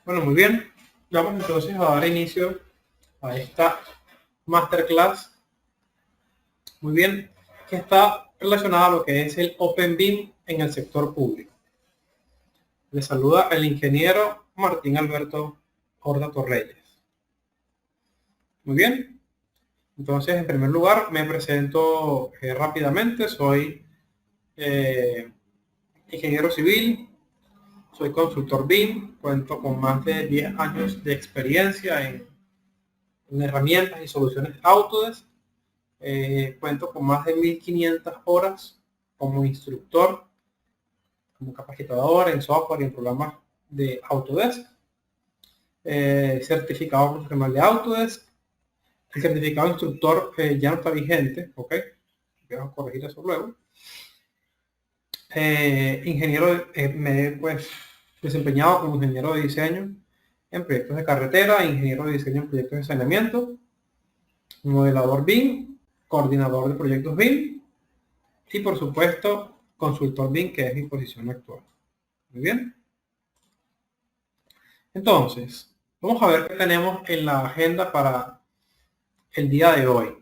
Bueno, muy bien. Vamos entonces a dar inicio a esta masterclass. Muy bien, que está relacionada a lo que es el Open BIM en el sector público. Le saluda el ingeniero Martín Alberto Horda Torreyes. Muy bien. Entonces, en primer lugar, me presento rápidamente. Soy ingeniero civil, soy consultor BIM, cuento con más de 10 años de experiencia en herramientas y soluciones Autodesk. Cuento con más de 1500 horas como instructor, como capacitador en software y en programas de Autodesk. Certificado profesional de Autodesk. El certificado de instructor ya no está vigente, ¿ok? Voy a corregir eso luego. Ingeniero, me he pues, desempeñado como ingeniero de diseño en proyectos de carretera, ingeniero de diseño en proyectos de saneamiento, modelador BIM, coordinador de proyectos BIM y por supuesto consultor BIM, que es mi posición actual. Muy bien. Entonces, vamos a ver qué tenemos en la agenda para el día de hoy.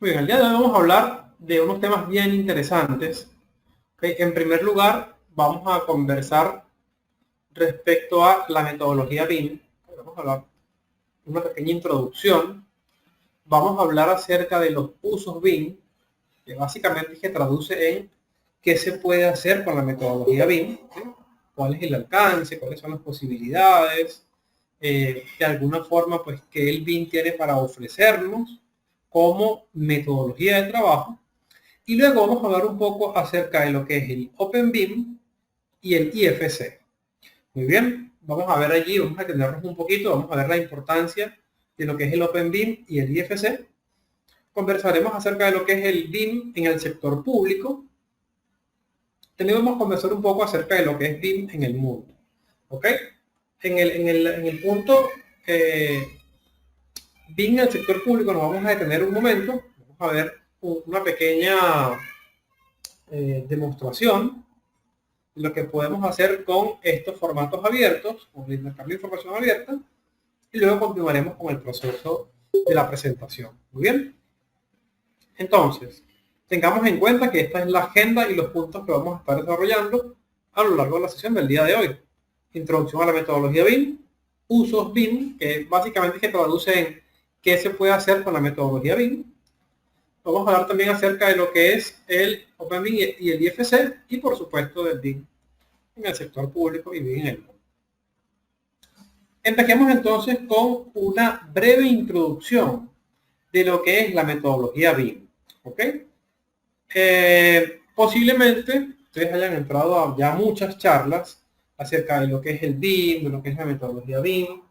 Muy bien, el día de hoy vamos a hablar de unos temas bien interesantes. Okay. En primer lugar, vamos a conversar respecto a la metodología BIM. Vamos a hablar de una pequeña introducción. Vamos a hablar acerca de los usos BIM, que básicamente se traduce en qué se puede hacer con la metodología BIM, ¿sí? Cuál es el alcance, cuáles son las posibilidades, de alguna forma, pues, que el BIM tiene para ofrecernos como metodología de trabajo. Y luego vamos a hablar un poco acerca de lo que es el Open BIM y el IFC. Muy bien, vamos a ver allí, vamos a entendernos un poquito, vamos a ver la importancia de lo que es el Open BIM y el IFC. Conversaremos acerca de lo que es el BIM en el sector público. También vamos a conversar un poco acerca de lo que es BIM en el mundo. ¿Ok? En el punto BIM en el sector público nos vamos a detener un momento. Vamos a ver una pequeña demostración de lo que podemos hacer con estos formatos abiertos, con el intercambio de información abierta, y luego continuaremos con el proceso de la presentación. Muy bien. Entonces, tengamos en cuenta que esta es la agenda y los puntos que vamos a estar desarrollando a lo largo de la sesión del día de hoy. Introducción a la metodología BIM, usos BIM, que básicamente se traduce en qué se puede hacer con la metodología BIM. Vamos a hablar también acerca de lo que es el Open BIM y el IFC, y por supuesto del BIM en el sector público y BIM en el mundo. Empecemos entonces con una breve introducción de lo que es la metodología BIM. ¿Ok? Posiblemente ustedes hayan entrado a ya muchas charlas acerca de lo que es el BIM, de lo que es la metodología BIM,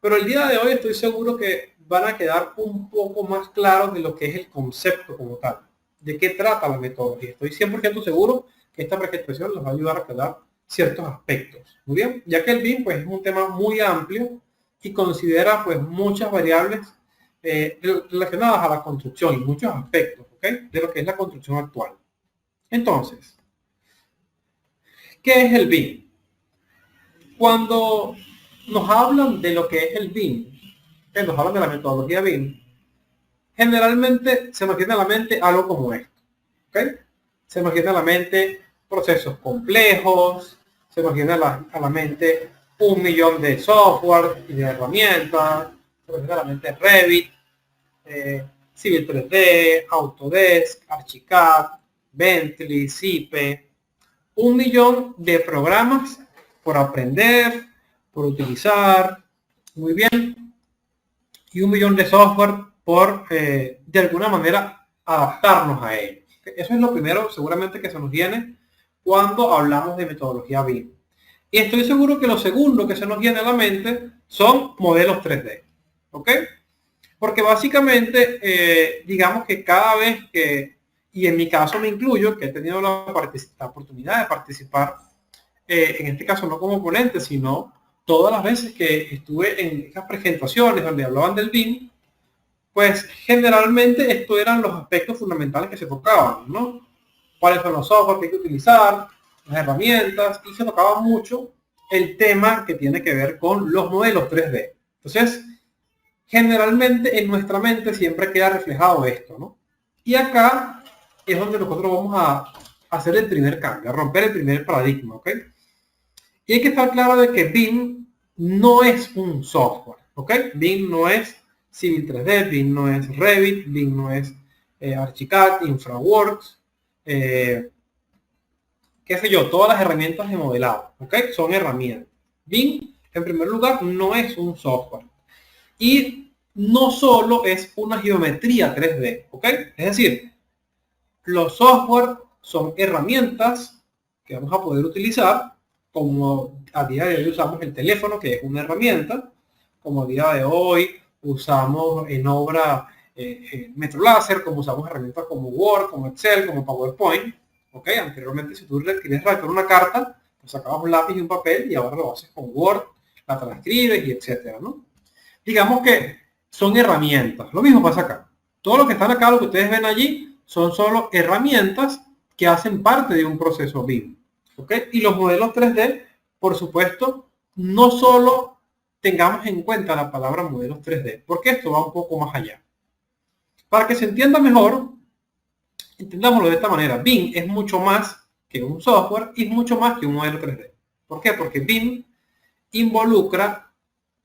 pero el día de hoy estoy seguro que van a quedar un poco más claros de lo que es el concepto como tal, de qué trata la metodología. Estoy 100% seguro que esta presentación les va a ayudar a quedar ciertos aspectos. Muy bien, ya que el BIM pues, es un tema muy amplio y considera pues muchas variables relacionadas a la construcción y muchos aspectos, ¿okay? De lo que es la construcción actual. Entonces, ¿qué es el BIM? Cuando nos hablan de lo que es el BIM, que nos hablan de la metodología BIM, generalmente se nos viene a la mente algo como esto. ¿Okay? Se nos viene a la mente procesos complejos, se nos viene a la mente 1 millón de software y de herramientas, se nos viene a la mente Revit, Civil 3D, Autodesk, Archicad, Bentley, Zipe, 1 millón de programas por aprender, por utilizar, muy bien, y 1 millón de software por, de alguna manera, adaptarnos a él. Eso es lo primero, seguramente, que se nos viene cuando hablamos de metodología BIM. Y estoy seguro que lo segundo que se nos viene a la mente son modelos 3D. ¿Ok? Porque básicamente, digamos que cada vez que, y en mi caso me incluyo, que he tenido la oportunidad de participar, en este caso no como ponente, sino todas las veces que estuve en estas presentaciones donde hablaban del BIM, pues generalmente estos eran los aspectos fundamentales que se tocaban, ¿no? Cuáles son los software que hay que utilizar, las herramientas, y se tocaba mucho el tema que tiene que ver con los modelos 3D. Entonces, generalmente en nuestra mente siempre queda reflejado esto, ¿no? Y acá es donde nosotros vamos a hacer el primer cambio, a romper el primer paradigma, ¿ok? Y hay que estar claro de que BIM no es un software, ¿ok? BIM no es Civil 3D, BIM no es Revit, BIM no es Archicad, InfraWorks, qué sé yo, todas las herramientas de modelado, ¿ok? Son herramientas. BIM, en primer lugar, no es un software. Y no solo es una geometría 3D, ¿ok? Es decir, los software son herramientas que vamos a poder utilizar, como a día de hoy usamos el teléfono, que es una herramienta, como a día de hoy usamos en obra MetroLáser, como usamos herramientas como Word, como Excel, como PowerPoint, ¿ok? Anteriormente, si tú querías redactar una carta, pues sacabas un lápiz y un papel y ahora lo haces con Word, la transcribes y etcétera, ¿no? Digamos que son herramientas. Lo mismo pasa acá. Todo lo que están acá, lo que ustedes ven allí, son solo herramientas que hacen parte de un proceso BIM. ¿Ok? Y los modelos 3D, por supuesto, no solo tengamos en cuenta la palabra modelos 3D, porque esto va un poco más allá. Para que se entienda mejor, entendámoslo de esta manera. BIM es mucho más que un software y es mucho más que un modelo 3D. ¿Por qué? Porque BIM involucra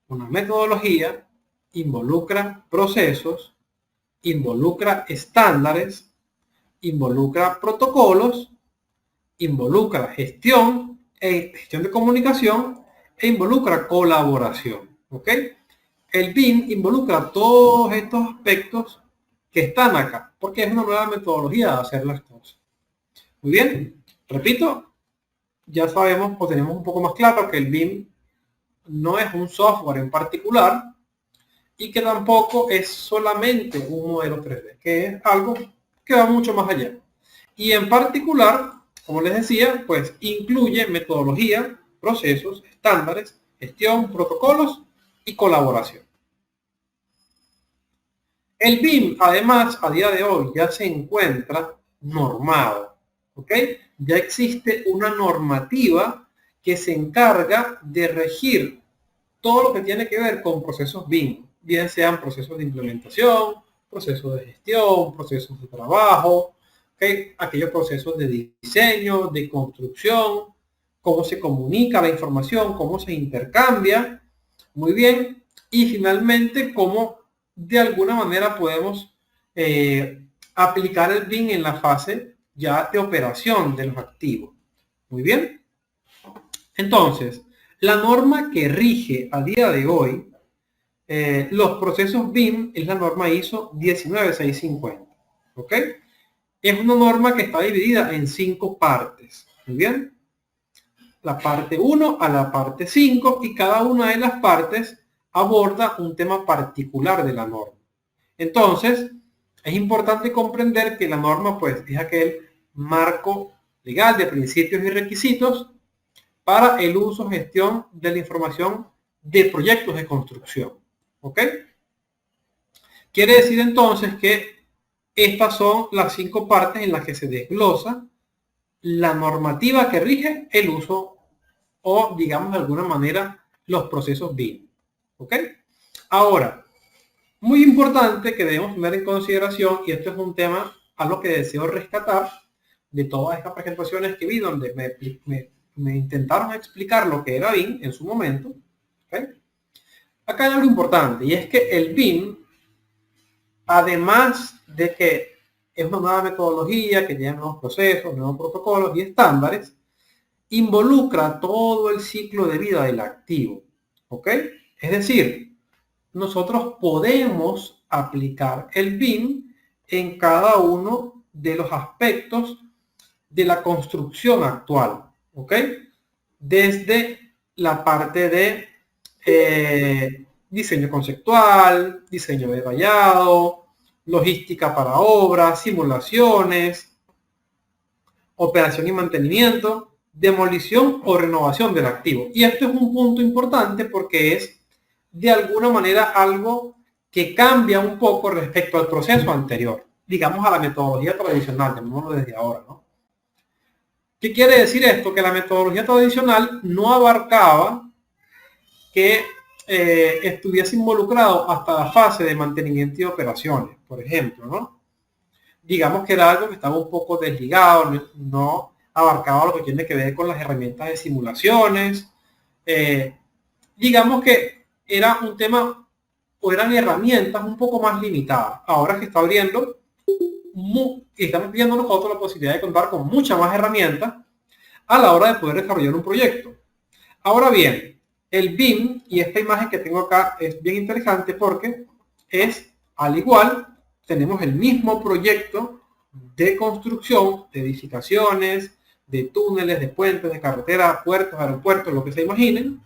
una metodología, involucra procesos, involucra estándares, involucra protocolos, involucra gestión de comunicación e involucra colaboración. ¿Ok? El BIM involucra todos estos aspectos que están acá, porque es una nueva metodología de hacer las cosas. Muy bien, repito, ya sabemos o tenemos un poco más claro que el BIM no es un software en particular y que tampoco es solamente un modelo 3D, que es algo que va mucho más allá. Y en particular, como les decía, pues incluye metodología, procesos, estándares, gestión, protocolos y colaboración. El BIM, además, a día de hoy ya se encuentra normado, ¿ok? Ya existe una normativa que se encarga de regir todo lo que tiene que ver con procesos BIM, bien sean procesos de implementación, procesos de gestión, procesos de trabajo, ¿okay? Aquellos procesos de diseño, de construcción, cómo se comunica la información, cómo se intercambia, muy bien, y finalmente cómo de alguna manera podemos aplicar el BIM en la fase ya de operación de los activos. Muy bien. Entonces, la norma que rige a día de hoy los procesos BIM es la norma ISO 19650. ¿Ok? Es una norma que está dividida en 5 partes. Muy bien. La parte 1 a la parte 5 y cada una de las partes aborda un tema particular de la norma. Entonces, es importante comprender que la norma pues es aquel marco legal de principios y requisitos para el uso y gestión de la información de proyectos de construcción. ¿Ok? Quiere decir entonces que estas son las 5 partes en las que se desglosa la normativa que rige el uso o, digamos de alguna manera, los procesos BIM. ¿Ok? Ahora, muy importante que debemos tener en consideración, y esto es un tema a lo que deseo rescatar de todas estas presentaciones que vi, donde me intentaron explicar lo que era BIM en su momento. ¿Okay? Acá hay algo importante, y es que el BIM, además de que es una nueva metodología que tiene nuevos procesos, nuevos protocolos y estándares, involucra todo el ciclo de vida del activo. ¿Ok? Es decir, nosotros podemos aplicar el BIM en cada uno de los aspectos de la construcción actual. ¿Ok? Desde la parte de diseño conceptual, diseño detallado, logística para obras, simulaciones, operación y mantenimiento, demolición o renovación del activo. Y esto es un punto importante porque es de alguna manera algo que cambia un poco respecto al proceso anterior, digamos a la metodología tradicional, llamémoslo desde ahora, ¿no? ¿Qué quiere decir esto? Que la metodología tradicional no abarcaba que estuviese involucrado hasta la fase de mantenimiento y operaciones, por ejemplo, ¿no? Digamos que era algo que estaba un poco desligado, no abarcaba lo que tiene que ver con las herramientas de simulaciones. Digamos que era un tema o eran herramientas un poco más limitadas. Ahora que está abriendo y estamos viendo nosotros la posibilidad de contar con muchas más herramientas a la hora de poder desarrollar un proyecto. Ahora bien, el BIM, y esta imagen que tengo acá es bien interesante porque es, al igual, tenemos el mismo proyecto de construcción, de edificaciones, de túneles, de puentes, de carreteras, puertos, aeropuertos, lo que se imaginen.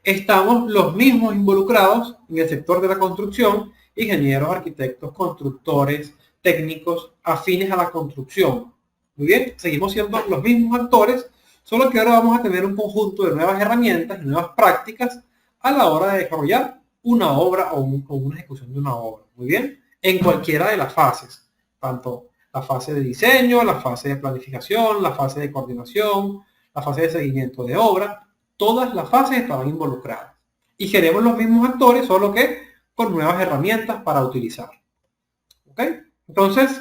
Estamos los mismos involucrados en el sector de la construcción, ingenieros, arquitectos, constructores, técnicos afines a la construcción. Muy bien, seguimos siendo los mismos actores, solo que ahora vamos a tener un conjunto de nuevas herramientas y nuevas prácticas a la hora de desarrollar una obra o una ejecución de una obra. Muy bien, en cualquiera de las fases, tanto la fase de diseño, la fase de planificación, la fase de coordinación, la fase de seguimiento de obra, todas las fases estaban involucradas. Y seremos los mismos actores, solo que con nuevas herramientas para utilizar. ¿Ok? Entonces,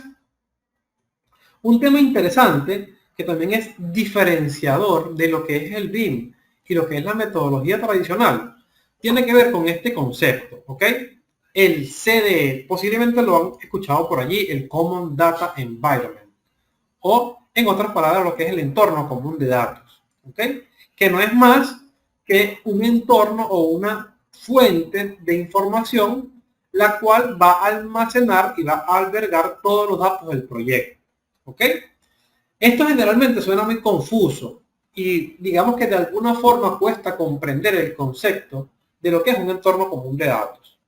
un tema interesante que también es diferenciador de lo que es el BIM y lo que es la metodología tradicional, tiene que ver con este concepto, ¿ok? El CDE, posiblemente lo han escuchado por allí, el Common Data Environment, o en otras palabras lo que es el entorno común de datos, ¿ok? Que no es más que un entorno o una fuente de información la cual va a almacenar y va a albergar todos los datos del proyecto, ¿ok? Esto generalmente suena muy confuso y digamos que de alguna forma cuesta comprender el concepto de lo que es un entorno común de datos.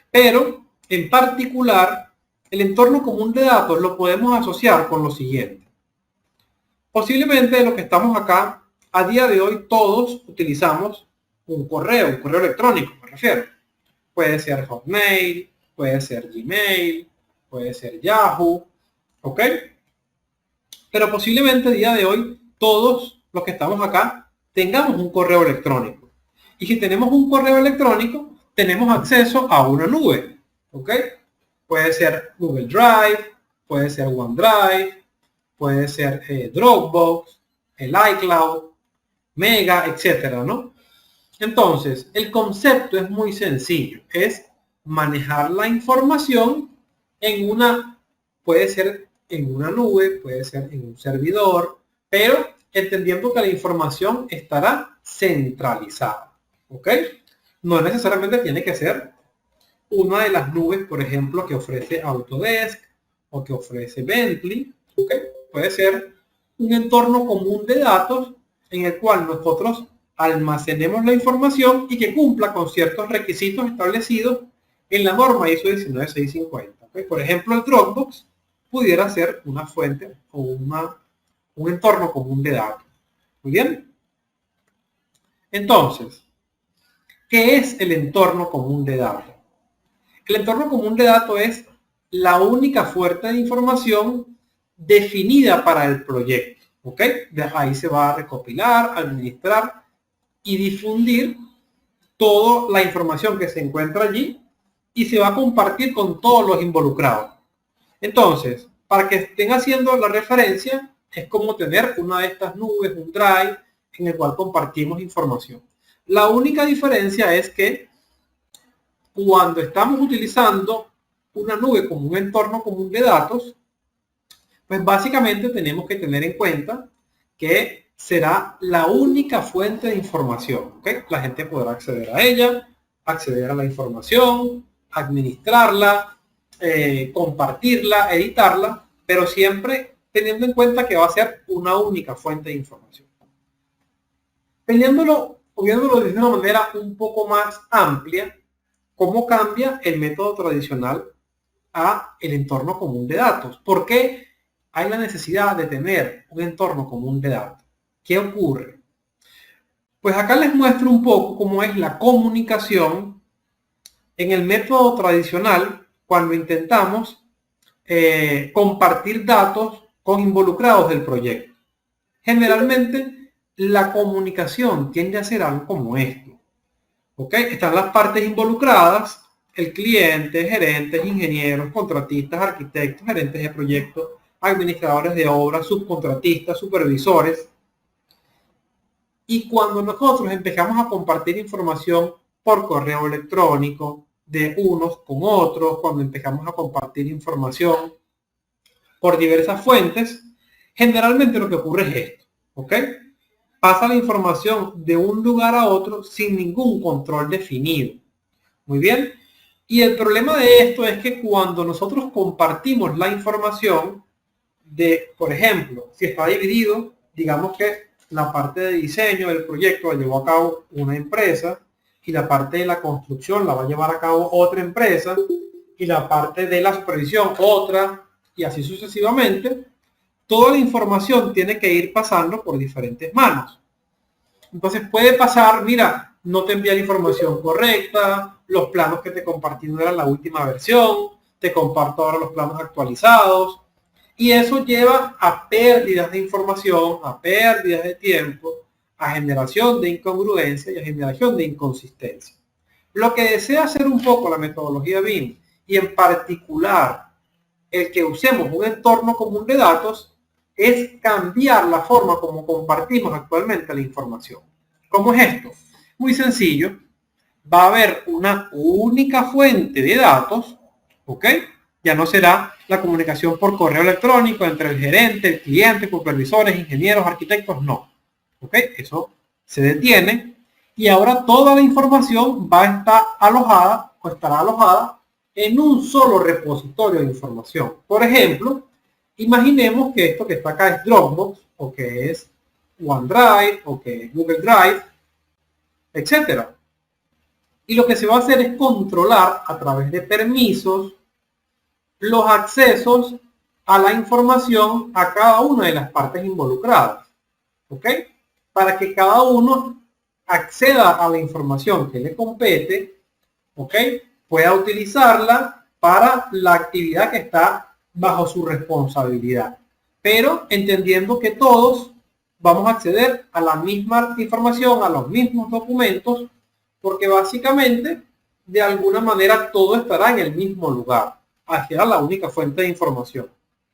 Pero, en particular, el entorno común de datos lo podemos asociar con lo siguiente. Posiblemente lo que estamos acá, a día de hoy todos utilizamos un correo electrónico, me refiero. Puede ser Hotmail, puede ser Gmail, puede ser Yahoo, ¿ok? Pero posiblemente a día de hoy todos los que estamos acá tengamos un correo electrónico. Y si tenemos un correo electrónico, tenemos acceso a una nube, ¿ok? Puede ser Google Drive, puede ser OneDrive, puede ser Dropbox, el iCloud, Mega, etcétera, ¿no? Entonces, el concepto es muy sencillo, es manejar la información en una, puede ser en una nube, puede ser en un servidor, pero entendiendo que la información estará centralizada, ¿ok? No necesariamente tiene que ser una de las nubes, por ejemplo, que ofrece Autodesk o que ofrece Bentley, ¿ok? Puede ser un entorno común de datos en el cual nosotros almacenemos la información y que cumpla con ciertos requisitos establecidos en la norma ISO 19650. ¿Okay? Por ejemplo, el Dropbox pudiera ser una fuente o un entorno común de datos. Muy bien. Entonces, ¿qué es el entorno común de datos? El entorno común de datos es la única fuente de información definida para el proyecto. ¿Ok? De ahí se va a recopilar, administrar y difundir toda la información que se encuentra allí y se va a compartir con todos los involucrados. Entonces, para que estén haciendo la referencia, es como tener una de estas nubes, un drive, en el cual compartimos información. La única diferencia es que cuando estamos utilizando una nube como un entorno común de datos, pues básicamente tenemos que tener en cuenta que será la única fuente de información. ¿Okay? La gente podrá acceder a ella, acceder a la información, administrarla, compartirla, editarla, pero siempre teniendo en cuenta que va a ser una única fuente de información. Viéndolo de una manera un poco más amplia, ¿cómo cambia el método tradicional a el entorno común de datos? ¿Por qué hay la necesidad de tener un entorno común de datos? ¿Qué ocurre? Pues acá les muestro un poco cómo es la comunicación en el método tradicional cuando intentamos compartir datos con involucrados del proyecto. Generalmente la comunicación tiende a ser algo como esto. ¿Ok? Están las partes involucradas, el cliente, gerentes, ingenieros, contratistas, arquitectos, gerentes de proyectos, administradores de obras, subcontratistas, supervisores. Y cuando nosotros empezamos a compartir información por correo electrónico de unos con otros, cuando empezamos a compartir información por diversas fuentes, generalmente lo que ocurre es esto, ¿ok? Pasa la información de un lugar a otro sin ningún control definido. Muy bien. Y el problema de esto es que cuando nosotros compartimos la información de, por ejemplo, si está dividido, digamos que la parte de diseño del proyecto la llevó a cabo una empresa y la parte de la construcción la va a llevar a cabo otra empresa y la parte de la supervisión otra y así sucesivamente, toda la información tiene que ir pasando por diferentes manos. Entonces puede pasar, mira, no te envía la información correcta, los planos que te compartí no eran la última versión, te comparto ahora los planos actualizados. Y eso lleva a pérdidas de información, a pérdidas de tiempo, a generación de incongruencia y a generación de inconsistencia. Lo que desea hacer un poco la metodología BIM y en particular el que usemos un entorno común de datos es cambiar la forma como compartimos actualmente la información. ¿Cómo es esto? Muy sencillo. Va a haber una única fuente de datos, ¿ok? Ya no será la comunicación por correo electrónico entre el gerente, el cliente, supervisores, ingenieros, arquitectos, no. ¿Ok? Eso se detiene y ahora toda la información va a estar alojada o estará alojada en un solo repositorio de información. Por ejemplo, imaginemos que esto que está acá es Dropbox o que es OneDrive o que es Google Drive, etcétera. Y lo que se va a hacer es controlar a través de permisos los accesos a la información a cada una de las partes involucradas. ¿Ok? Para que cada uno acceda a la información que le compete, ¿ok? Pueda utilizarla para la actividad que está bajo su responsabilidad. Pero entendiendo que todos vamos a acceder a la misma información, a los mismos documentos, porque básicamente, de alguna manera, todo estará en el mismo lugar. Hacia la única fuente de información.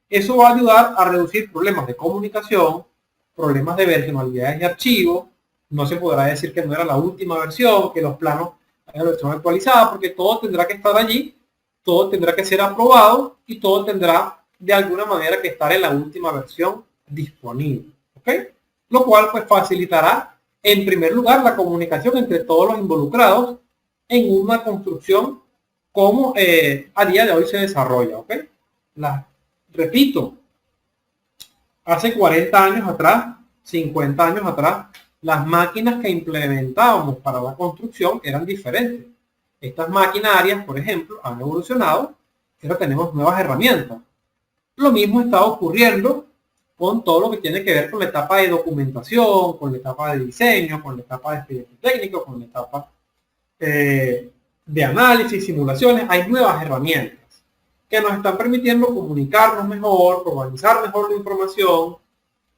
Eso va a ayudar a reducir problemas de comunicación, problemas de versionalidades de archivos. No se podrá decir que no era la última versión, que los planos eran la versión actualizada, porque todo tendrá que estar allí, todo tendrá que ser aprobado y todo tendrá de alguna manera que estar en la última versión disponible. ¿Ok? Lo cual pues facilitará en primer lugar la comunicación entre todos los involucrados en una construcción como a día de hoy se desarrolla. ¿Ok? Repito, hace 40 años atrás, 50 años atrás, las máquinas que implementábamos para la construcción eran diferentes. Estas maquinarias, por ejemplo, han evolucionado, pero tenemos nuevas herramientas. Lo mismo está ocurriendo con todo lo que tiene que ver con la etapa de documentación, con la etapa de diseño, con la etapa de expediente técnico, con la etapa de análisis, simulaciones. Hay nuevas herramientas que nos están permitiendo comunicarnos mejor, organizar mejor la información,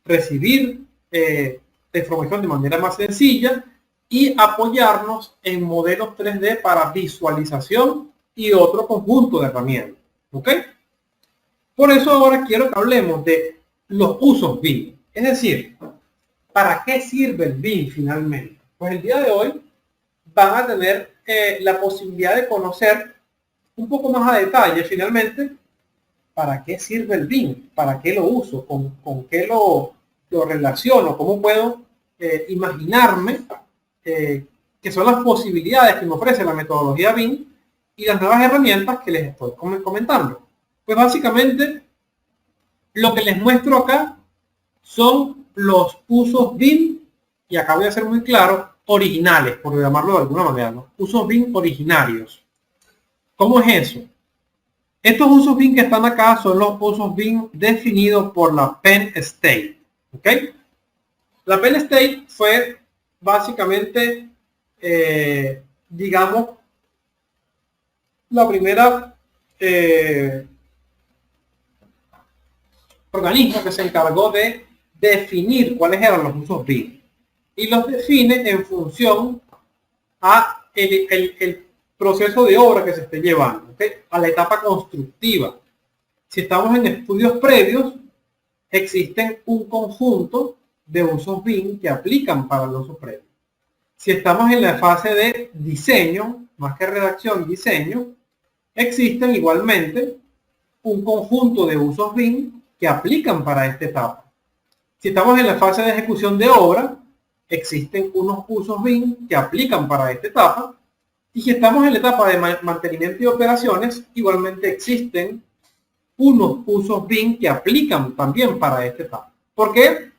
recibir la información de manera más sencilla y apoyarnos en modelos 3D para visualización y otro conjunto de herramientas. ¿Ok? Por eso ahora quiero que hablemos de los usos BIM. Es decir, ¿para qué sirve el BIM finalmente? Pues el día de hoy van a tener la posibilidad de conocer un poco más a detalle finalmente para qué sirve el BIM, para qué lo uso, con qué lo relaciono, cómo puedo imaginarme que son las posibilidades que me ofrece la metodología BIM y las nuevas herramientas que les estoy comentando. Pues básicamente lo que les muestro acá son los usos BIM, y acá voy a ser muy claro, originales, por llamarlo de alguna manera, ¿no? Usos BIM originarios. ¿Cómo es eso? Estos usos BIM que están acá son los usos BIM definidos por la Penn State. ¿Ok? La Penn State fue básicamente, digamos, la primera organismo que se encargó de definir cuáles eran los usos BIM y los define en función a el proceso de obra que se esté llevando, ¿okay? A la etapa constructiva. Si estamos en estudios previos, existen un conjunto de usos BIM que aplican para el uso previo. Si estamos en la fase de diseño, más que redacción, diseño, existen igualmente un conjunto de usos BIM que aplican para esta etapa. Si estamos en la fase de ejecución de obra, existen unos usos BIM que aplican para esta etapa. Y si estamos en la etapa de mantenimiento y operaciones, igualmente existen unos usos BIM que aplican también para esta etapa. ¿Por qué?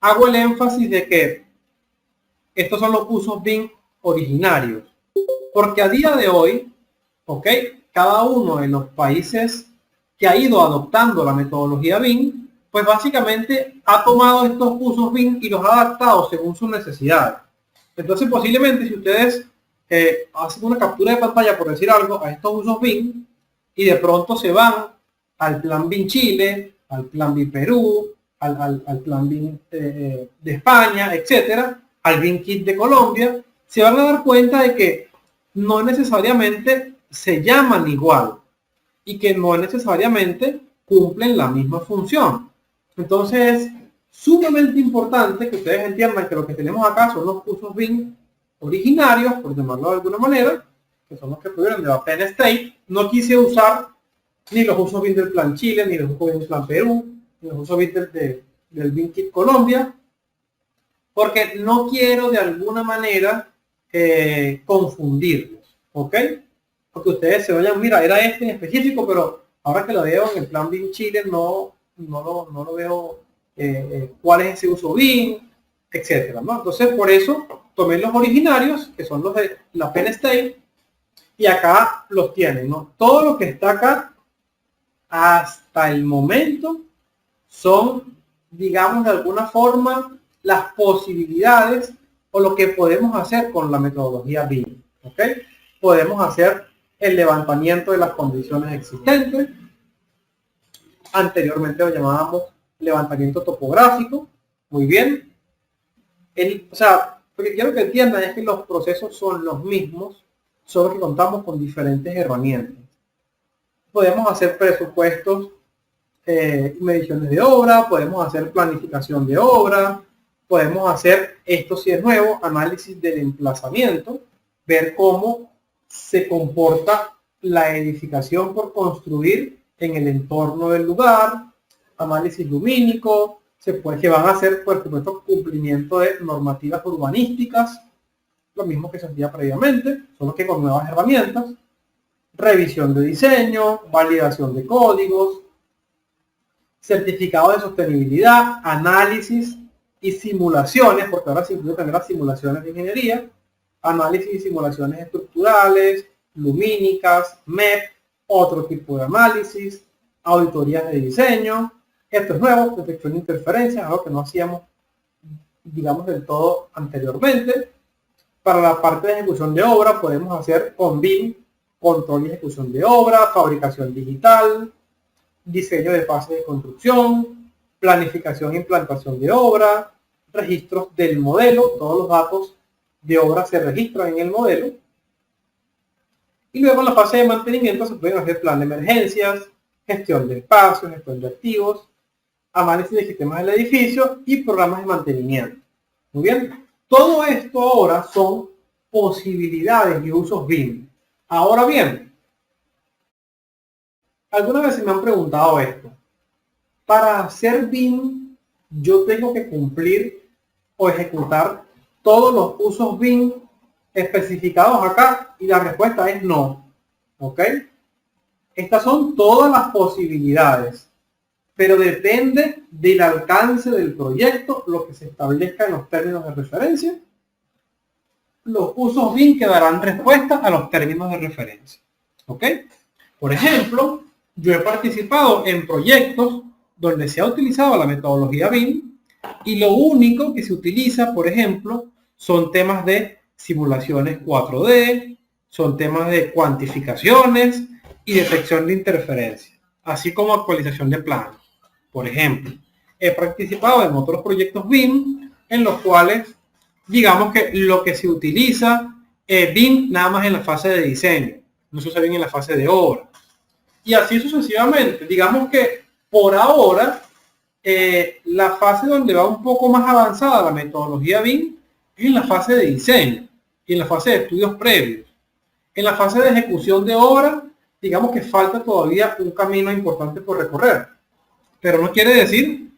Hago el énfasis de que estos son los usos BIM originarios. Porque a día de hoy, ¿ok? Cada uno de los países que ha ido adoptando la metodología BIM, pues básicamente ha tomado estos usos BIM y los ha adaptado según sus necesidades. Entonces, posiblemente si ustedes hacen una captura de pantalla, por decir algo, a estos usos BIM y de pronto se van al plan BIM Chile, al plan BIM Perú, al plan BIM de España, etcétera, al BIM Kit de Colombia, se van a dar cuenta de que no necesariamente se llaman igual y que no necesariamente cumplen la misma función. Entonces es sumamente importante que ustedes entiendan que lo que tenemos acá son los usos BIM originarios, por llamarlo de alguna manera, que son los que pudieron de la Penn State. No quise usar ni los usos BIM del plan Chile, ni los usos BIM del plan Perú, ni los usos BIM del BIM Kit Colombia, porque no quiero de alguna manera confundirlos, ¿ok? Porque ustedes se vayan, mira, era este en específico, pero ahora que lo veo en el plan BIM Chile no lo veo cuál es ese uso BIM, etcétera, ¿no? Entonces, por eso tomé los originarios, que son los de la Penn State, y acá los tienen, ¿no? Todo lo que está acá, hasta el momento, son, digamos, de alguna forma, las posibilidades o lo que podemos hacer con la metodología BIM, ¿ok? Podemos hacer el levantamiento de las condiciones existentes. Anteriormente lo llamábamos levantamiento topográfico. Muy bien. O sea, lo que quiero que entiendan es que los procesos son los mismos, solo que contamos con diferentes herramientas. Podemos hacer presupuestos y mediciones de obra, podemos hacer planificación de obra, podemos hacer, esto sí es nuevo, análisis del emplazamiento, ver cómo se comporta la edificación por construir en el entorno del lugar, análisis lumínico, que van a hacer, por supuesto, cumplimiento de normativas urbanísticas, lo mismo que se hacía previamente, solo que con nuevas herramientas, revisión de diseño, validación de códigos, certificado de sostenibilidad, análisis y simulaciones, porque ahora se incluye también las simulaciones de ingeniería, análisis y simulaciones estructurales, lumínicas, MEP, otro tipo de análisis, auditorías de diseño. Esto es nuevo, detección de interferencias, algo que no hacíamos, digamos, del todo anteriormente. Para la parte de ejecución de obra podemos hacer con BIM, control y ejecución de obra, fabricación digital, diseño de fase de construcción, planificación e implantación de obra, registros del modelo, todos los datos de obra se registran en el modelo. Y luego en la fase de mantenimiento se pueden hacer plan de emergencias, gestión de espacios, gestión de activos, análisis de sistemas del edificio y programas de mantenimiento. Muy bien, todo esto ahora son posibilidades y usos BIM. Ahora bien, alguna vez me han preguntado esto. Para hacer BIM, yo tengo que cumplir o ejecutar todos los usos BIM especificados acá, y la respuesta es no. ¿Ok? Estas son todas las posibilidades, pero depende del alcance del proyecto, lo que se establezca en los términos de referencia. Los usos BIM que darán respuesta a los términos de referencia. ¿Ok? Por ejemplo, yo he participado en proyectos donde se ha utilizado la metodología BIM y lo único que se utiliza, por ejemplo, son temas de simulaciones 4D, son temas de cuantificaciones y detección de interferencia, así como actualización de planos. Por ejemplo, he participado en otros proyectos BIM en los cuales, digamos que lo que se utiliza es BIM nada más en la fase de diseño, no se usa BIM en la fase de obra. Y así sucesivamente. Digamos que por ahora, la fase donde va un poco más avanzada la metodología BIM es en la fase de diseño y en la fase de estudios previos. En la fase de ejecución de obra, digamos que falta todavía un camino importante por recorrer. Pero no quiere decir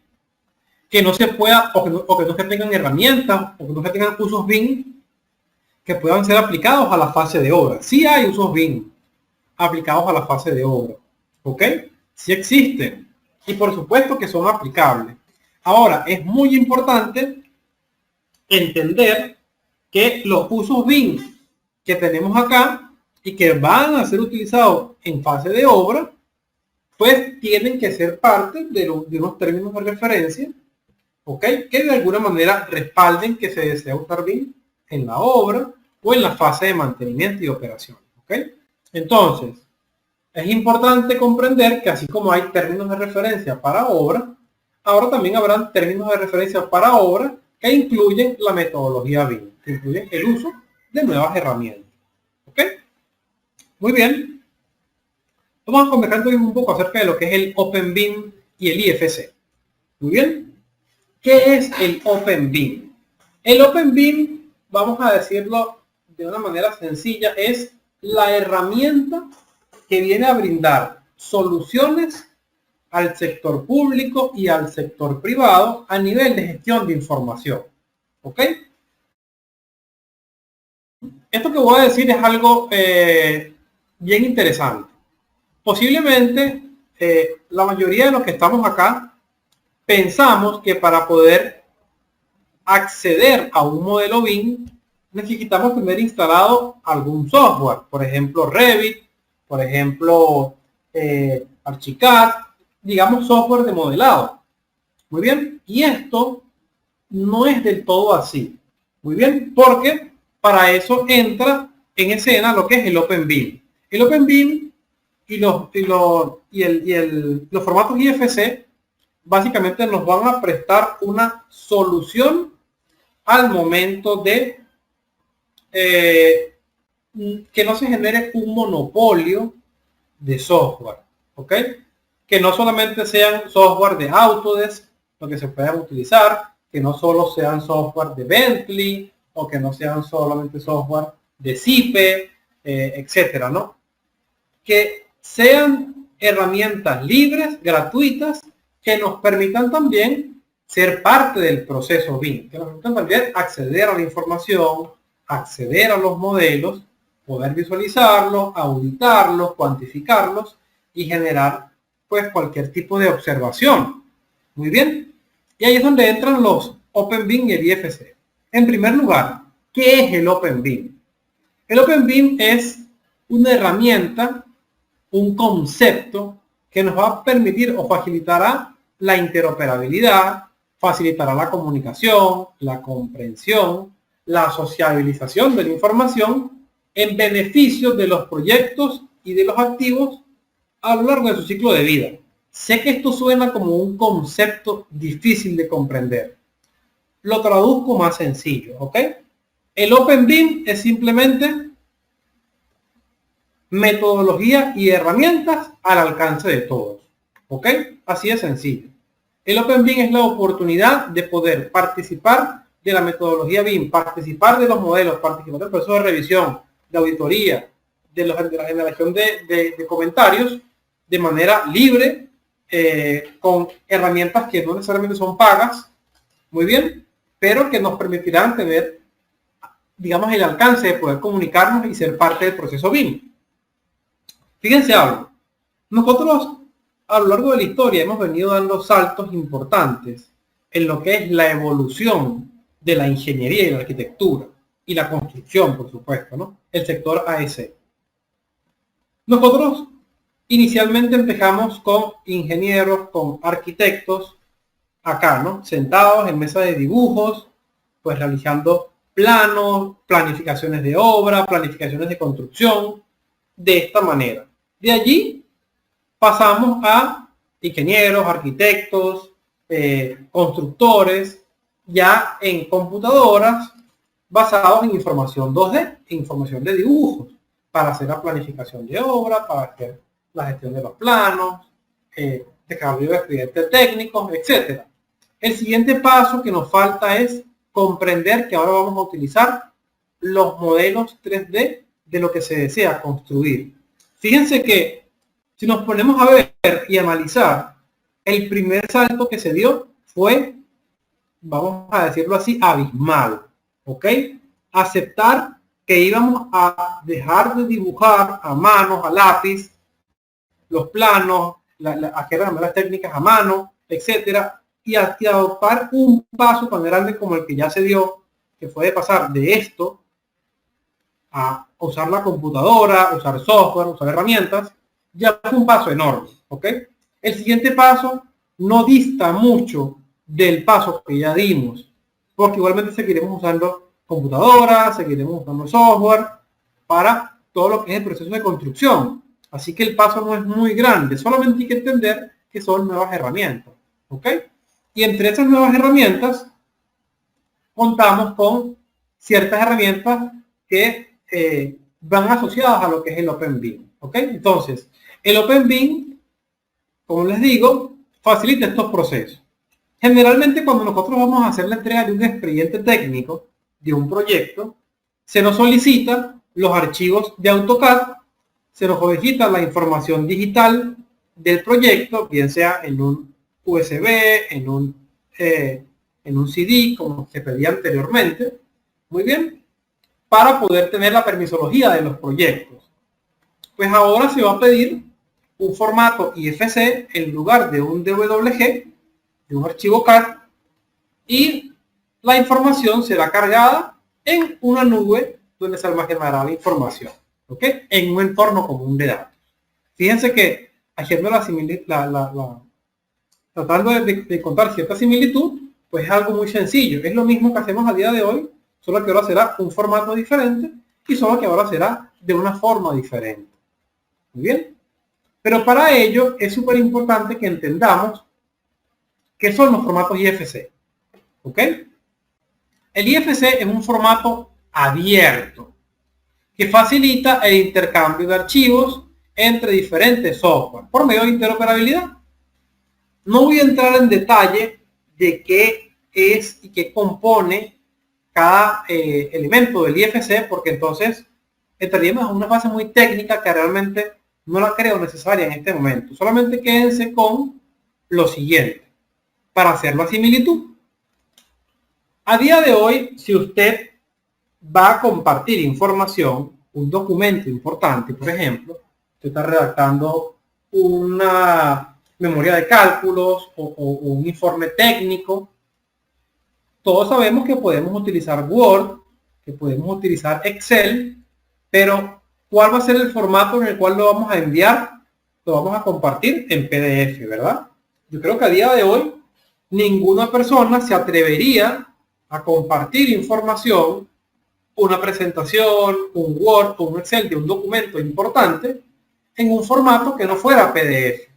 que no se pueda, o que no se tengan herramientas, o que no se tengan usos BIM que puedan ser aplicados a la fase de obra. Sí hay usos BIM aplicados a la fase de obra. ¿Ok? Sí existen. Y por supuesto que son aplicables. Ahora, es muy importante entender que los usos BIM que tenemos acá y que van a ser utilizados en fase de obra, pues tienen que ser parte de unos términos de referencia, ¿ok? Que de alguna manera respalden que se desea usar BIM en la obra o en la fase de mantenimiento y operación, ¿ok? Entonces, es importante comprender que así como hay términos de referencia para obra, ahora también habrán términos de referencia para obra que incluyen la metodología BIM, que incluyen el uso de nuevas herramientas. ¿Ok? Muy bien. Vamos a conversar un poco acerca de lo que es el Open BIM y el IFC. Muy bien. ¿Qué es el Open BIM? El Open BIM, vamos a decirlo de una manera sencilla, es la herramienta que viene a brindar soluciones al sector público y al sector privado a nivel de gestión de información. ¿Ok? Esto que voy a decir es algo bien interesante. Posiblemente la mayoría de los que estamos acá pensamos que para poder acceder a un modelo BIM necesitamos tener instalado algún software, por ejemplo Revit, por ejemplo Archicad, digamos software de modelado. Muy bien, y esto no es del todo así. Muy bien, porque para eso entra en escena lo que es el Open BIM. El Open BIM y los formatos IFC básicamente nos van a prestar una solución al momento de que no se genere un monopolio de software, ¿ok? Que no solamente sean software de Autodesk lo que se puedan utilizar, que no solo sean software de Bentley o que no sean solamente software de Zipe, etcétera, ¿no? Que sean herramientas libres, gratuitas, que nos permitan también ser parte del proceso BIM, que nos permitan también acceder a la información, acceder a los modelos, poder visualizarlos, auditarlos, cuantificarlos y generar pues cualquier tipo de observación. Muy bien. Y ahí es donde entran los Open BIM y el IFC. En primer lugar, ¿qué es el Open BIM? El Open BIM es una herramienta, un concepto que nos va a permitir o facilitará la interoperabilidad, facilitará la comunicación, la comprensión, la sociabilización de la información en beneficio de los proyectos y de los activos a lo largo de su ciclo de vida. Sé que esto suena como un concepto difícil de comprender. Lo traduzco más sencillo, ¿ok? El Open BIM es simplemente metodología y herramientas al alcance de todos, ¿ok? Así de sencillo. El Open BIM es la oportunidad de poder participar de la metodología BIM, participar de los modelos, participar del proceso de revisión, de auditoría, de la generación de comentarios de manera libre, con herramientas que no necesariamente son pagas, muy bien, pero que nos permitirán tener, digamos, el alcance de poder comunicarnos y ser parte del proceso BIM. Fíjense algo, nosotros a lo largo de la historia hemos venido dando saltos importantes en lo que es la evolución de la ingeniería y la arquitectura y la construcción, por supuesto, ¿no? El sector AEC. Nosotros inicialmente empezamos con ingenieros, con arquitectos, acá, ¿no? Sentados en mesa de dibujos, pues realizando planos, planificaciones de obra, planificaciones de construcción, de esta manera. De allí pasamos a ingenieros, arquitectos, constructores, ya en computadoras basados en información 2D, información de dibujos, para hacer la planificación de obra, para hacer la gestión de los planos, desarrollo de expedientes técnicos, etc. El siguiente paso que nos falta es comprender que ahora vamos a utilizar los modelos 3D de lo que se desea construir. Fíjense que si nos ponemos a ver y analizar, el primer salto que se dio fue, vamos a decirlo así, abismal. ¿Ok? Aceptar que íbamos a dejar de dibujar a mano, a lápiz, los planos, hacer las técnicas a mano, etcétera, y adoptar un paso tan grande como el que ya se dio, que fue de pasar de esto a usar la computadora, usar software, usar herramientas, ya fue un paso enorme. ¿Ok? El siguiente paso no dista mucho del paso que ya dimos, porque igualmente seguiremos usando computadoras, seguiremos usando software para todo lo que es el proceso de construcción. Así que el paso no es muy grande, solamente hay que entender que son nuevas herramientas. ¿Ok? Y entre esas nuevas herramientas contamos con ciertas herramientas que van asociadas a lo que es el OpenBIM. ¿Ok? Entonces, el OpenBIM, como les digo, facilita estos procesos. Generalmente cuando nosotros vamos a hacer la entrega de un expediente técnico de un proyecto, se nos solicita los archivos de AutoCAD, se nos solicita la información digital del proyecto, bien sea en un USB, en un CD, como se pedía anteriormente, muy bien, para poder tener la permisología de los proyectos. Pues ahora se va a pedir un formato IFC en lugar de un DWG, de un archivo CAD, y la información será cargada en una nube donde se almacenará la información, ¿ok? En un entorno común de datos. Fíjense que haciendo tratando de contar cierta similitud, pues es algo muy sencillo. Es lo mismo que hacemos a día de hoy, solo que ahora será un formato diferente y solo que ahora será de una forma diferente. Muy bien. Pero para ello es súper importante que entendamos qué son los formatos IFC. ¿Ok? El IFC es un formato abierto que facilita el intercambio de archivos entre diferentes software por medio de interoperabilidad. No voy a entrar en detalle de qué es y qué compone cada elemento del IFC, porque entonces entraríamos en una fase muy técnica que realmente no la creo necesaria en este momento. Solamente quédense con lo siguiente para hacer la similitud. A día de hoy, si usted va a compartir información, un documento importante, por ejemplo, usted está redactando una memoria de cálculos o un informe técnico, todos sabemos que podemos utilizar Word, que podemos utilizar Excel, pero ¿cuál va a ser el formato en el cual lo vamos a enviar? Lo vamos a compartir en PDF, ¿verdad? Yo creo que a día de hoy ninguna persona se atrevería a compartir información, una presentación, un Word o un Excel de un documento importante en un formato que no fuera PDF.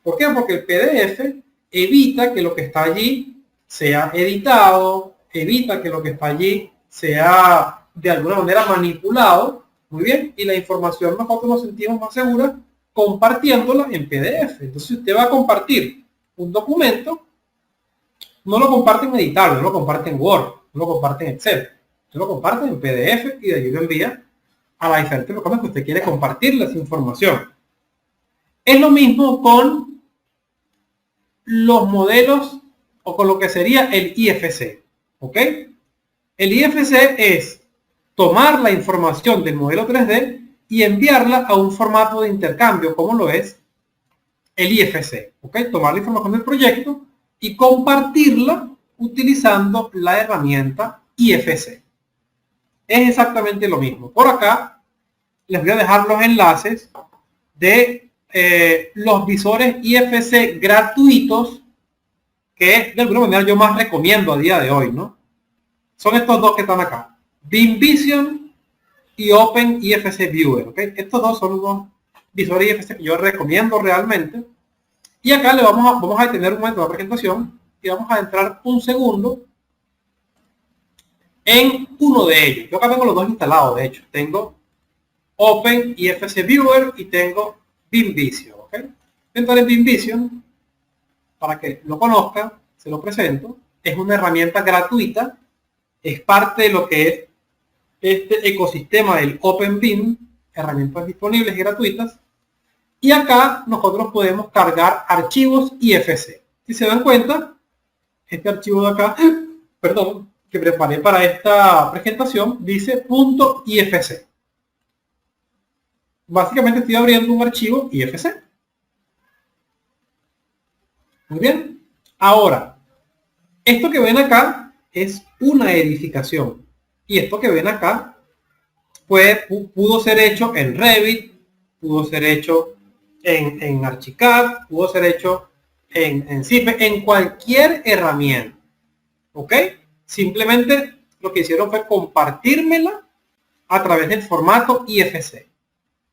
¿Por qué? Porque el PDF evita que lo que está allí sea editado, evita que lo que está allí sea de alguna manera manipulado, muy bien, y la información nosotros nos sentimos más seguros compartiéndola en PDF. Entonces, si usted va a compartir un documento, no lo comparten editable, no lo comparten en Word, no lo comparten en Excel, usted lo comparte en PDF y de ahí lo envía a las diferentes personas que usted quiere compartirles información. Es lo mismo con los modelos o con lo que sería el IFC, ¿ok? El IFC es tomar la información del modelo 3D y enviarla a un formato de intercambio, como lo es el IFC, ¿ok? Tomar la información del proyecto y compartirla utilizando la herramienta IFC. Es exactamente lo mismo. Por acá les voy a dejar los enlaces de los visores IFC gratuitos que de alguna manera yo más recomiendo a día de hoy, ¿no? Son estos dos que están acá. BIM Vision y Open IFC Viewer, ¿ok? Estos dos son unos visores IFC que yo recomiendo realmente. Y acá le vamos a detener un momento la presentación y vamos a entrar un segundo en uno de ellos. Yo acá tengo los dos instalados, de hecho. Tengo Open IFC Viewer y tengo BeamVision. ¿Okay? Entrar en BeamVision, para que lo conozcan, se lo presento. Es una herramienta gratuita, es parte de lo que es este ecosistema del OpenBeam, herramientas disponibles y gratuitas. Y acá nosotros podemos cargar archivos IFC. Si se dan cuenta, este archivo de acá, perdón, que preparé para esta presentación, dice .ifc. Básicamente estoy abriendo un archivo IFC. Muy bien. Ahora, esto que ven acá es una edificación. Y esto que ven acá pudo ser hecho en Revit, pudo ser hecho en Archicad, pudo ser hecho en Cipe, en cualquier herramienta. ¿Ok? Simplemente lo que hicieron fue compartírmela a través del formato IFC.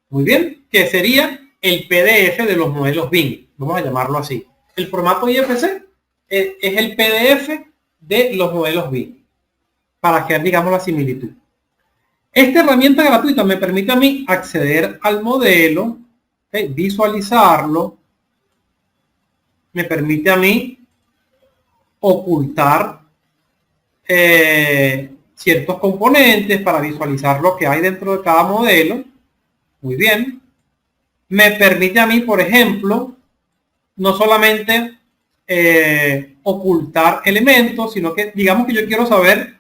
Muy bien, que sería el PDF de los modelos BIM. Vamos a llamarlo así. El formato IFC es el PDF de los modelos BIM. Para que digamos la similitud. Esta herramienta gratuita me permite a mí acceder al modelo, visualizarlo, me permite a mí ocultar ciertos componentes para visualizar lo que hay dentro de cada modelo. Muy bien. Me permite a mí, por ejemplo, no solamente ocultar elementos, sino que digamos que yo quiero saber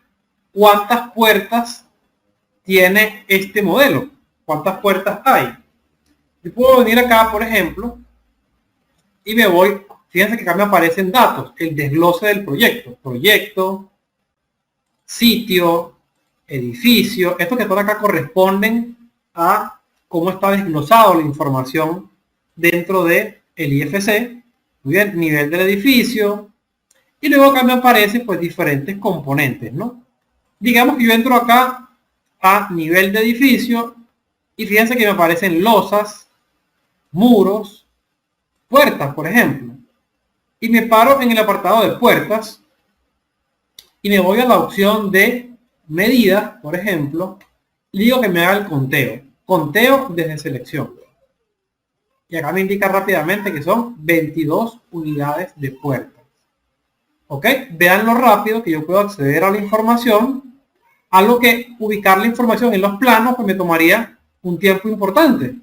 cuántas puertas tiene este modelo, cuántas puertas hay. Yo puedo venir acá, por ejemplo, y me voy, fíjense que acá me aparecen datos, el desglose del proyecto, sitio, edificio, estos que están acá corresponden a cómo está desglosado la información dentro de el IFC. Muy bien, nivel del edificio, y luego acá me aparecen pues diferentes componentes, ¿no? Digamos que yo entro acá a nivel de edificio y fíjense que me aparecen losas, muros, puertas, por ejemplo. Y me paro en el apartado de puertas y me voy a la opción de medidas, por ejemplo, y digo que me haga el conteo desde selección. Y acá me indica rápidamente que son 22 unidades de puertas. ¿Ok? Vean lo rápido que yo puedo acceder a la información. Algo que ubicar la información en los planos pues me tomaría un tiempo importante.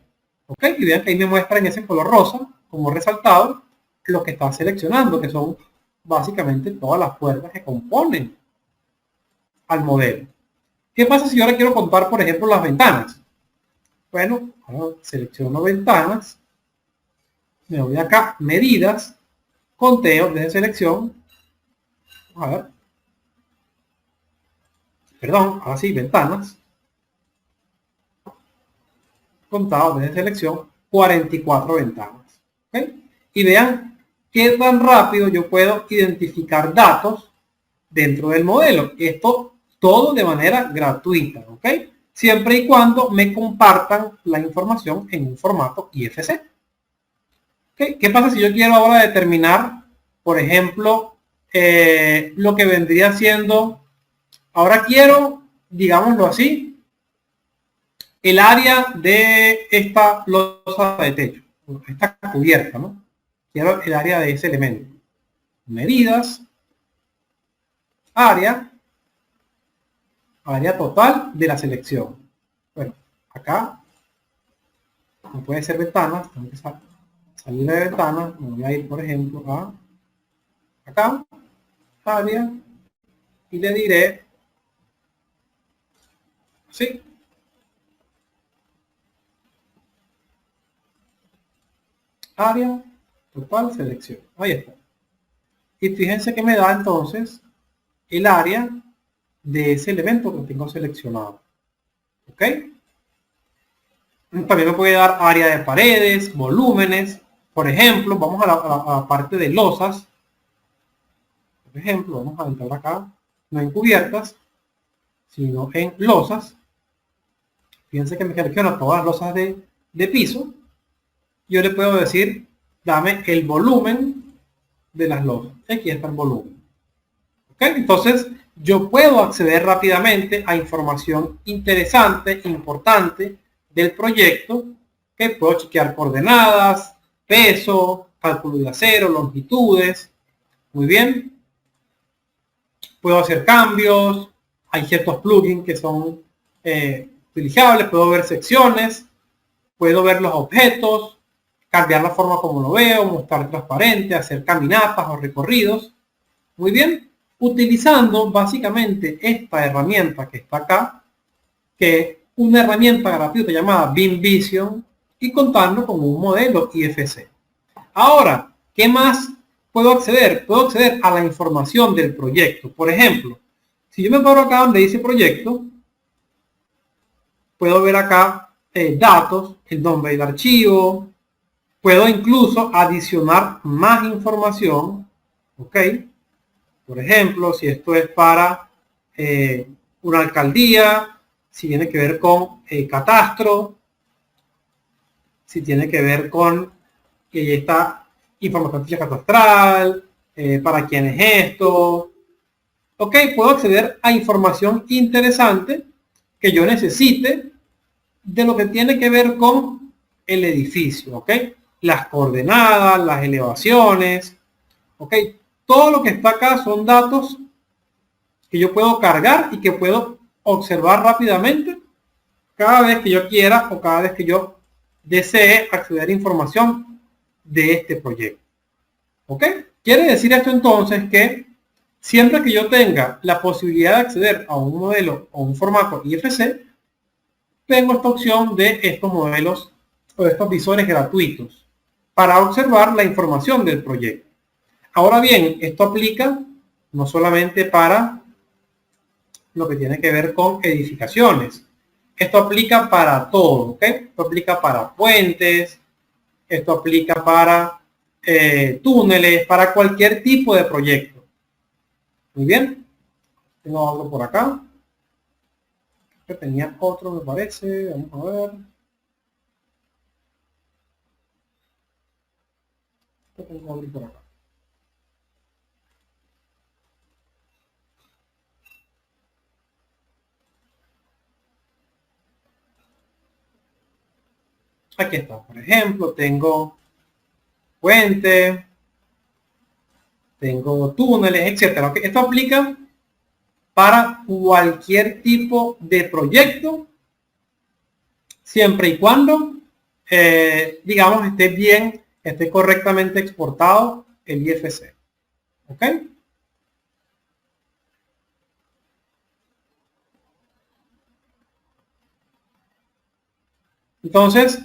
¿Ok? Y vean que ahí me muestra en ese color rosa, como resaltado, lo que está seleccionando, que son básicamente todas las puertas que componen al modelo. ¿Qué pasa si yo ahora quiero contar, por ejemplo, las ventanas? Bueno, ahora selecciono ventanas, me voy acá, medidas, conteo desde selección. A ver. Perdón, ahora sí, ventanas. Contado desde selección, 44 ventanas. ¿Okay? Y vean qué tan rápido yo puedo identificar datos dentro del modelo. Esto todo de manera gratuita. ¿Ok? Siempre y cuando me compartan la información en un formato IFC. ¿Okay? ¿Qué pasa si yo quiero ahora determinar, por ejemplo, lo que vendría siendo... Ahora quiero, digámoslo así, el área de esta losa de techo, esta cubierta, ¿no? Quiero el área de ese elemento. Medidas, área total de la selección. Bueno, acá no puede ser ventanas, tengo que salir de ventanas, me voy a ir, por ejemplo, a acá, área, y le diré, sí, área total selección. Ahí está. Y fíjense que me da entonces el área de ese elemento que tengo seleccionado. ¿Ok? También me puede dar área de paredes, volúmenes. Por ejemplo, vamos a la parte de losas. Por ejemplo, vamos a entrar acá, no en cubiertas, sino en losas. Fíjense que me selecciona todas las losas de piso. Yo le puedo decir, dame el volumen de las losas. Aquí está el volumen. ¿Okay? Entonces, yo puedo acceder rápidamente a información interesante, importante del proyecto, que puedo chequear coordenadas, peso, cálculo de acero, longitudes. Muy bien. Puedo hacer cambios. Hay ciertos plugins que son utilizables. Puedo ver secciones. Puedo ver los objetos. Cambiar la forma como lo veo. Mostrar transparente. Hacer caminatas o recorridos. Muy bien. Utilizando básicamente esta herramienta que está acá, que es una herramienta gratuita llamada BIM Vision, y contando con un modelo IFC. Ahora, ¿qué más puedo acceder? Puedo acceder a la información del proyecto. Por ejemplo, si yo me paro acá donde dice proyecto, puedo ver acá datos, el nombre del archivo. Puedo incluso adicionar más información. ¿Ok? Por ejemplo, si esto es para una alcaldía, si tiene que ver con catastro, si tiene que ver con esta información catastral, para quién es esto. Ok, puedo acceder a información interesante que yo necesite de lo que tiene que ver con el edificio. Ok, las coordenadas, las elevaciones. Ok, todo lo que está acá son datos que yo puedo cargar y que puedo observar rápidamente cada vez que yo quiera o cada vez que yo desee acceder a información de este proyecto. ¿Ok? Quiere decir esto entonces que siempre que yo tenga la posibilidad de acceder a un modelo o un formato IFC, tengo esta opción de estos modelos o de estos visores gratuitos para observar la información del proyecto. Ahora bien, esto aplica no solamente para lo que tiene que ver con edificaciones. Esto aplica para todo, ¿ok? Esto aplica para puentes, esto aplica para túneles, para cualquier tipo de proyecto. Muy bien. Tengo otro por acá. Que tenía otro, me parece. Vamos a ver. Tengo otro por acá. Aquí está, por ejemplo, tengo puente, tengo túneles, etcétera. ¿Okay? Esto aplica para cualquier tipo de proyecto, siempre y cuando, digamos, esté correctamente exportado el IFC. ¿Ok? Entonces,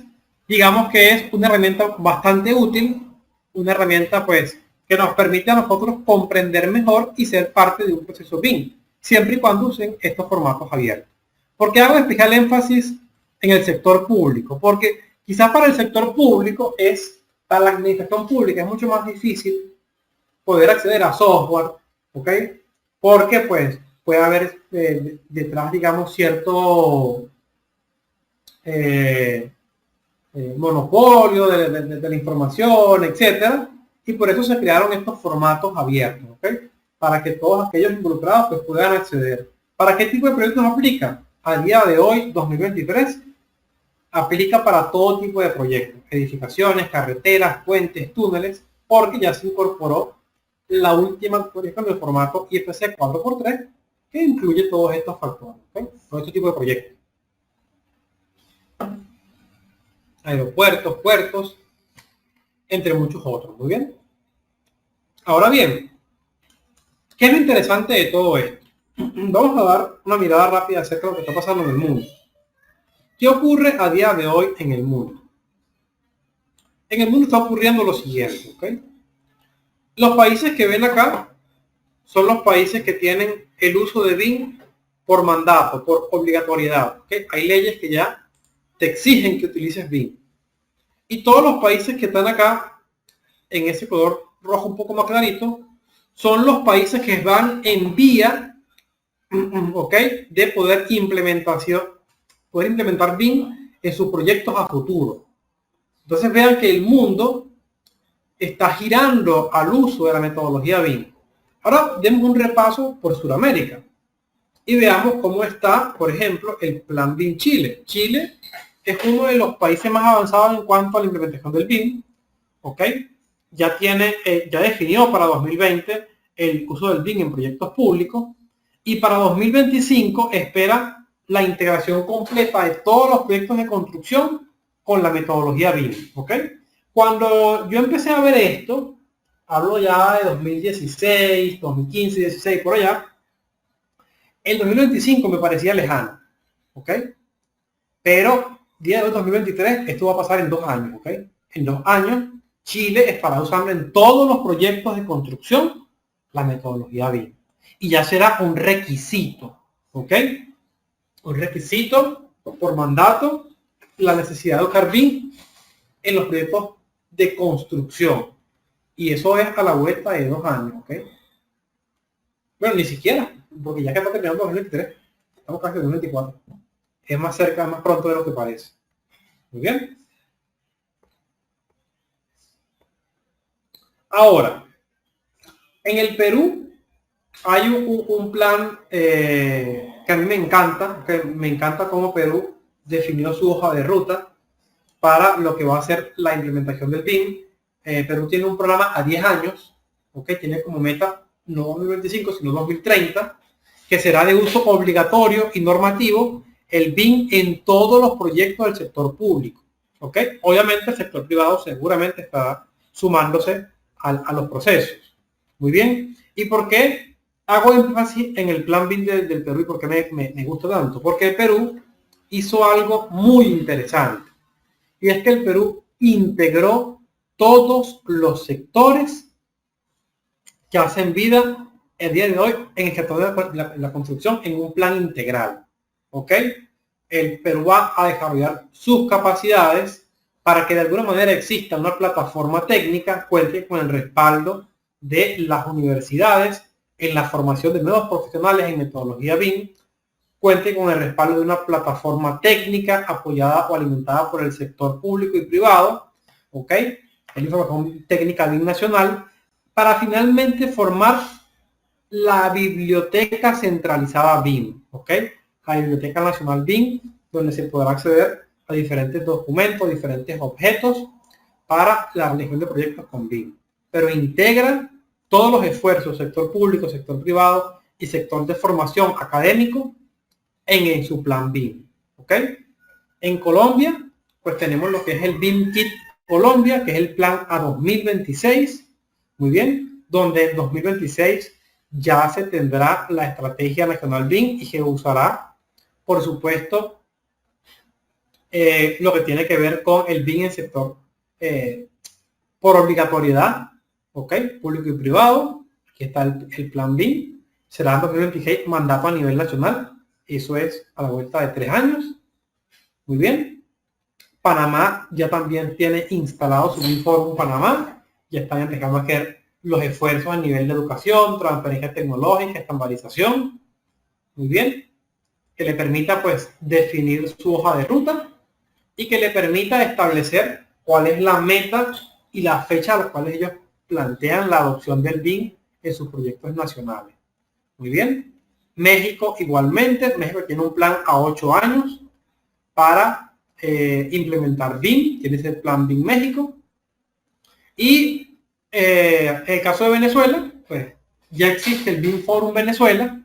digamos que es una herramienta bastante útil, una herramienta pues que nos permite a nosotros comprender mejor y ser parte de un proceso BIM, siempre y cuando usen estos formatos abiertos. ¿Por qué hago especial énfasis en el sector público? Porque quizás para el sector público para la administración pública es mucho más difícil poder acceder a software, ¿ok? Porque pues puede haber detrás, digamos, cierto monopolio de la información, etcétera, y por eso se crearon estos formatos abiertos, ¿ok? Para que todos aquellos involucrados pues puedan acceder. ¿Para qué tipo de proyectos aplica? A día de hoy, 2023, aplica para todo tipo de proyectos, edificaciones, carreteras, puentes, túneles, porque ya se incorporó la última actualización del formato IFC 4x3, que incluye todos estos factores, ¿ok? Todo este tipo de proyectos. Aeropuertos, puertos, entre muchos otros. Muy bien. Ahora bien, ¿qué es lo interesante de todo esto? Vamos a dar una mirada rápida acerca de lo que está pasando en el mundo. ¿Qué ocurre a día de hoy en el mundo? En el mundo está ocurriendo lo siguiente, ¿ok? Los países que ven acá son los países que tienen el uso de BIM por mandato, por obligatoriedad, ¿ok? Hay leyes que ya te exigen que utilices BIM. Y todos los países que están acá, en ese color rojo un poco más clarito, son los países que van en vía, ¿ok?, de poder implementar BIM en sus proyectos a futuro. Entonces vean que el mundo está girando al uso de la metodología BIM. Ahora demos un repaso por Sudamérica y veamos cómo está, por ejemplo, el Plan BIM Chile. Chile es uno de los países más avanzados en cuanto a la implementación del BIM. ¿Ok? Ya definió para 2020 el uso del BIM en proyectos públicos y para 2025 espera la integración completa de todos los proyectos de construcción con la metodología BIM. ¿Ok? Cuando yo empecé a ver esto, hablo ya de 2016, 2015, 16, por allá, el 2025 me parecía lejano. ¿Ok? Pero día de hoy, 2023, esto va a pasar en 2 años. ¿Ok? En 2 años Chile estará usando en todos los proyectos de construcción la metodología BIM. Y ya será un requisito, ¿ok? Un requisito por mandato, la necesidad de usar BIM en los proyectos de construcción. Y eso es a la vuelta de 2 años, ¿ok? Bueno, ni siquiera, porque ya que está terminando 2023, estamos casi en 2024. Es más cerca, más pronto de lo que parece. Muy bien. Ahora, en el Perú hay un plan que a mí me encanta cómo Perú definió su hoja de ruta para lo que va a ser la implementación del BIM. Perú tiene un programa a 10 años, ¿okay? Tiene como meta no 2025, sino 2030, que será de uso obligatorio y normativo el BIM en todos los proyectos del sector público. ¿Okay? Obviamente el sector privado seguramente estará sumándose a los procesos. Muy bien. ¿Y por qué hago énfasis en el plan BIM del Perú y por qué me gusta tanto? Porque el Perú hizo algo muy interesante. Y es que el Perú integró todos los sectores que hacen vida el día de hoy en el sector de la construcción en un plan integral. ¿Ok? El Perú va a desarrollar sus capacidades para que de alguna manera exista una plataforma técnica, cuente con el respaldo de las universidades en la formación de nuevos profesionales en metodología BIM, cuente con el respaldo de una plataforma técnica apoyada o alimentada por el sector público y privado, ¿ok? La información técnica BIM nacional, para finalmente formar la biblioteca centralizada BIM, ¿ok? La Biblioteca Nacional BIM, donde se podrá acceder a diferentes documentos, diferentes objetos para la realización de proyectos con BIM. Pero integra todos los esfuerzos, sector público, sector privado y sector de formación académico en su plan BIM. ¿Ok? En Colombia, pues tenemos lo que es el BIM Kit Colombia, que es el plan a 2026. Muy bien, donde en 2026 ya se tendrá la estrategia nacional BIM y se usará, por supuesto, lo que tiene que ver con el BIM en sector por obligatoriedad, ¿ok? Público y privado. Aquí está el plan BIM. Será en 2026 mandato a nivel nacional. Eso es a la vuelta de 3 años. Muy bien. Panamá ya también tiene instalado su BIM Forum Panamá. Ya están empezando a hacer los esfuerzos a nivel de educación, transferencia tecnológica, estandarización. Muy bien. Que le permita pues definir su hoja de ruta y que le permita establecer cuál es la meta y la fecha a las cuales ellos plantean la adopción del BIM en sus proyectos nacionales. Muy bien. México igualmente. México tiene un plan a 8 años para implementar BIM. Tiene ese plan BIM México. Y en el caso de Venezuela, pues ya existe el BIM Forum Venezuela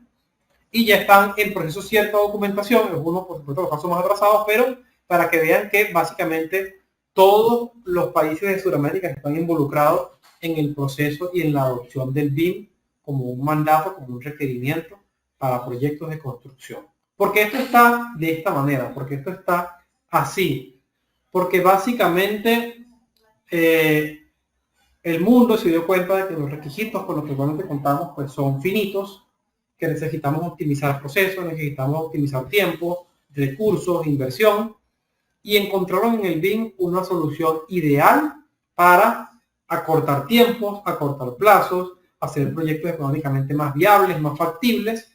y ya están en proceso cierta documentación, algunos por supuesto los casos más atrasados, pero para que vean que básicamente todos los países de Sudamérica están involucrados en el proceso y en la adopción del BIM como un mandato, como un requerimiento para proyectos de construcción. Porque esto está de esta manera, porque esto está así, porque básicamente el mundo se dio cuenta de que los requisitos con los que actualmente contamos pues son finitos, que necesitamos optimizar procesos, necesitamos optimizar tiempo, recursos, inversión, y encontraron en el BIM una solución ideal para acortar tiempos, acortar plazos, hacer proyectos económicamente más viables, más factibles,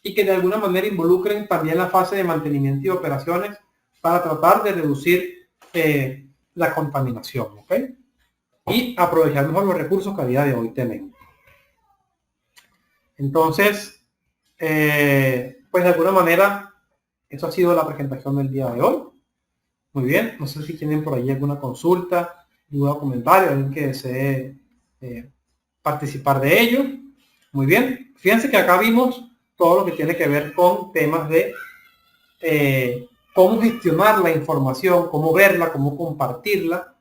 y que de alguna manera involucren también la fase de mantenimiento y operaciones para tratar de reducir la contaminación. ¿Okay? y aprovechar mejor los recursos que a día de hoy tenemos. Entonces, pues de alguna manera, eso ha sido la presentación del día de hoy. Muy bien, no sé si tienen por ahí alguna consulta, duda o comentario, alguien que desee participar de ello. Muy bien, fíjense que acá vimos todo lo que tiene que ver con temas de cómo gestionar la información, cómo verla, cómo compartirla.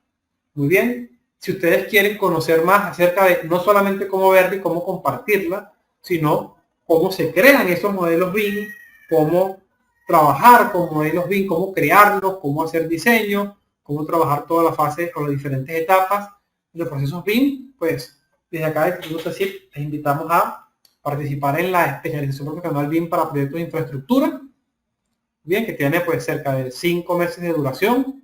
Muy bien, si ustedes quieren conocer más acerca de no solamente cómo verla y cómo compartirla, sino cómo se crean esos modelos BIM, cómo trabajar con modelos BIM, cómo crearlos, cómo hacer diseño, cómo trabajar toda la fase o las diferentes etapas de los procesos BIM, pues desde acá del Instituto CECIP les invitamos a participar en la especialización profesional BIM para proyectos de infraestructura, bien, que tiene pues cerca de 5 meses de duración,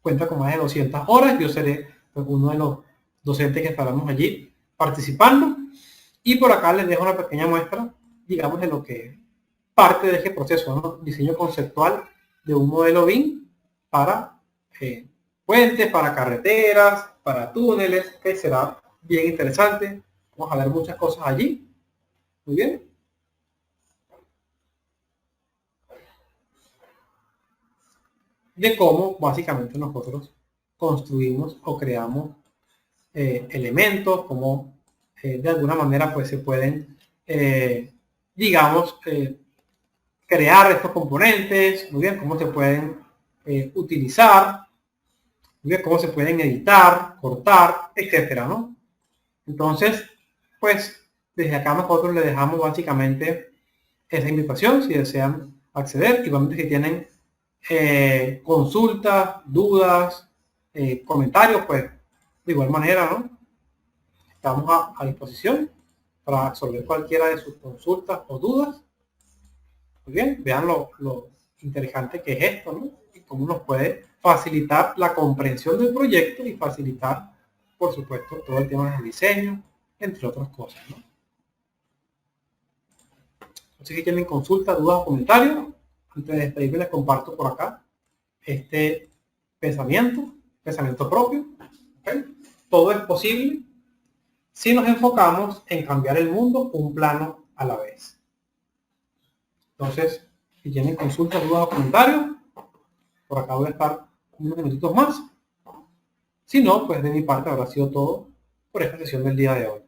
cuenta con más de 200 horas, yo seré pues, uno de los docentes que estaremos allí participando, y por acá les dejo una pequeña muestra, digamos, de lo que parte de este proceso, ¿no? Diseño conceptual de un modelo BIM para puentes, para carreteras, para túneles, que será bien interesante. Vamos a ver muchas cosas allí. Muy bien. De cómo básicamente nosotros construimos o creamos elementos, cómo de alguna manera pues se pueden, digamos, crear estos componentes, muy bien, cómo se pueden utilizar, muy bien, cómo se pueden editar, cortar, etcétera, ¿no? Entonces, pues desde acá nosotros le dejamos básicamente esa invitación si desean acceder, igualmente si tienen consultas, dudas, comentarios, pues de igual manera, ¿no? Estamos a disposición para resolver cualquiera de sus consultas o dudas. Muy bien, vean lo interesante que es esto, ¿no? Y cómo nos puede facilitar la comprensión del proyecto y facilitar, por supuesto, todo el tema del diseño, entre otras cosas, ¿no? Así que tienen consultas, dudas o comentarios. Antes de despedirme les comparto por acá este pensamiento propio. ¿Okay? Todo es posible si nos enfocamos en cambiar el mundo un plano a la vez. Entonces, si tienen consultas, dudas o comentarios, por acá voy a estar unos minutitos más. Si no, pues de mi parte habrá sido todo por esta sesión del día de hoy.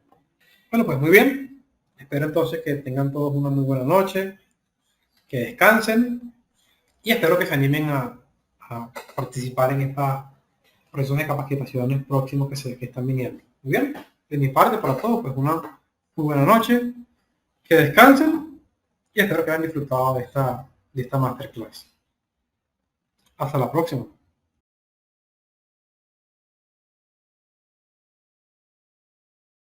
Bueno, pues muy bien. Espero entonces que tengan todos una muy buena noche, que descansen y espero que se animen a participar en esta proceso de capacitaciones próximos que están viniendo. Muy bien. De mi parte, para todos, pues una muy buena noche, que descansen y espero que hayan disfrutado de esta masterclass. Hasta la próxima.